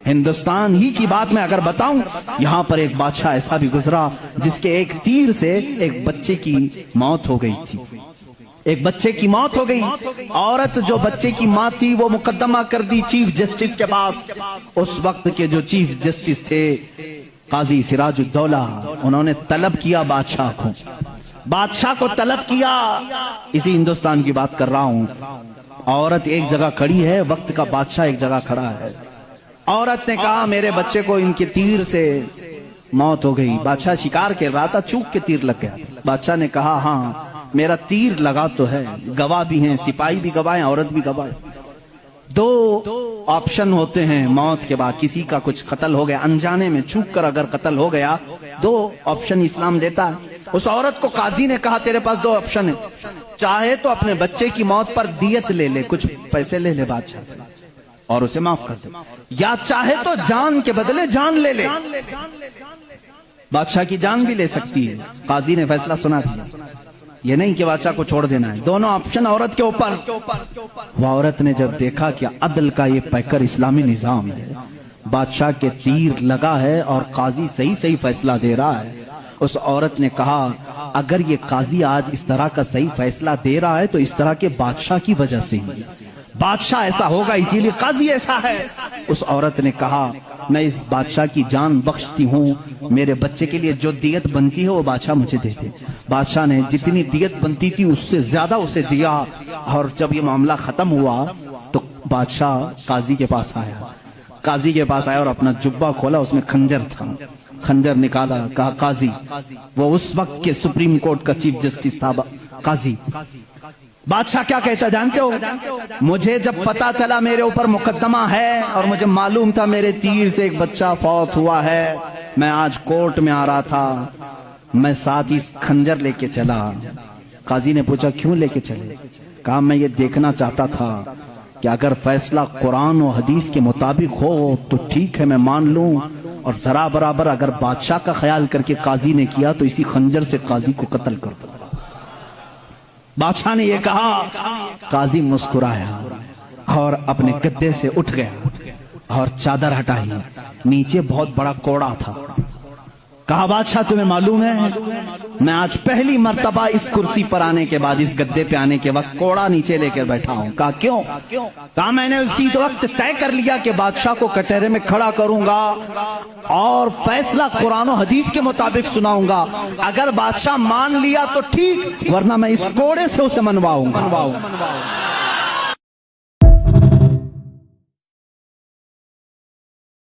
ہندوستان ہی کی بات میں اگر بتاؤں، یہاں پر ایک بادشاہ ایسا بھی گزرا جس کے ایک تیر سے ایک بچے کی موت ہو گئی تھی، ایک بچے کی موت ہو گئی۔ عورت جو بچے کی ماں تھی وہ مقدمہ کر دی چیف جسٹس کے پاس۔ اس وقت کے جو چیف جسٹس تھے قاضی سراج الدولہ، انہوں نے طلب کیا بادشاہ کو طلب کیا، اسی ہندوستان کی بات کر رہا ہوں۔ عورت ایک جگہ کھڑی ہے، وقت کا بادشاہ ایک جگہ کھڑا ہے۔ عورت نے کہا میرے بچے کو ان کے تیر سے موت ہو گئی۔ بادشاہ شکار کر رہا تھا، چوک کے تیر لگ گیا۔ بادشاہ نے کہا ہاں میرا تیر لگا تو ہے، گواہ بھی ہیں، سپاہی بھی گواہ ہیں، عورت بھی گواہ ہے۔ دو آپشن ہوتے ہیں موت کے بعد، کسی کا کچھ قتل ہو گیا انجانے میں، چوک کر اگر قتل ہو گیا، دو آپشن اسلام دیتا ہے۔ اس عورت کو قاضی نے کہا تیرے پاس دو آپشن ہیں، چاہے تو اپنے بچے کی موت پر دیت لے لے، کچھ پیسے لے لے بادشاہ سے اور اسے معاف کر دے، یا چاہے تو جان کے بدلے جان لے لے، بادشاہ کی جان بھی لے سکتی ہے۔ قاضی نے فیصلہ سنا دیا، یہ نہیں کہ بادشاہ کو چھوڑ دینا ہے، دونوں آپشن عورت کے اوپر۔ وہ عورت نے جب دیکھا کہ عدل کا یہ پیکر اسلامی نظام ہے، بادشاہ کے تیر لگا ہے اور قاضی صحیح فیصلہ دے رہا ہے، اس عورت نے کہا اگر یہ قاضی آج اس طرح کا صحیح فیصلہ دے رہا ہے تو اس طرح کے بادشاہ کی وجہ سے ہی، بادشاہ ایسا ہوگا اسی لیے قاضی ایسا ہے۔ اس عورت نے کہا میں اس بادشاہ کی جان بخشتی ہوں، میرے بچے کے لیے جو دیت بنتی ہے وہ بادشاہ مجھے دے دے۔ بادشاہ نے جتنی دیت بنتی تھی اس سے زیادہ اسے دیا، اور جب یہ معاملہ ختم ہوا تو بادشاہ قاضی کے پاس آیا اور اپنا جبہ کھولا، اس میں خنجر تھا، خنجر نکالا، کہا قاضی، وہ اس وقت کے سپریم کورٹ کا چیف جسٹس تھا، قاضی بادشاہ کیا کہتا جانتے ہو؟ مجھے جب پتا چلا میرے اوپر مقدمہ ہے اور مجھے معلوم تھا میرے تیر سے ایک بچہ فوت ہوا ہے، میں آج کورٹ میں آ رہا تھا، میں ساتھ ہی خنجر لے کے چلا۔ قاضی نے پوچھا کیوں لے کے چلے؟ کہا میں یہ دیکھنا چاہتا تھا کہ اگر فیصلہ قرآن و حدیث کے مطابق ہو تو ٹھیک ہے میں مان لوں، اور ذرا برابر اگر بادشاہ کا خیال کر کے قاضی نے کیا تو اسی خنجر سے قاضی کو قتل کر دو۔ بادشاہ نے یہ کہا، قاضی مسکرایا اور اپنے گدے سے اٹھ گیا اور چادر ہٹائی، نیچے بہت بڑا کوڑا تھا۔ کہا بادشاہ تمہیں معلوم ہے میں آج پہلی مرتبہ اس کرسی پر آنے کے بعد، اس گدے پہ آنے کے وقت کوڑا نیچے لے کر بیٹھا ہوں۔ کہا کیوں؟ کہا میں نے اسی وقت طے کر لیا کہ بادشاہ کو کٹہرے میں کھڑا کروں گا اور فیصلہ قرآن و حدیث کے مطابق سناؤں گا، اگر بادشاہ مان لیا تو ٹھیک، ورنہ میں اس کوڑے سے اسے منواؤں گا۔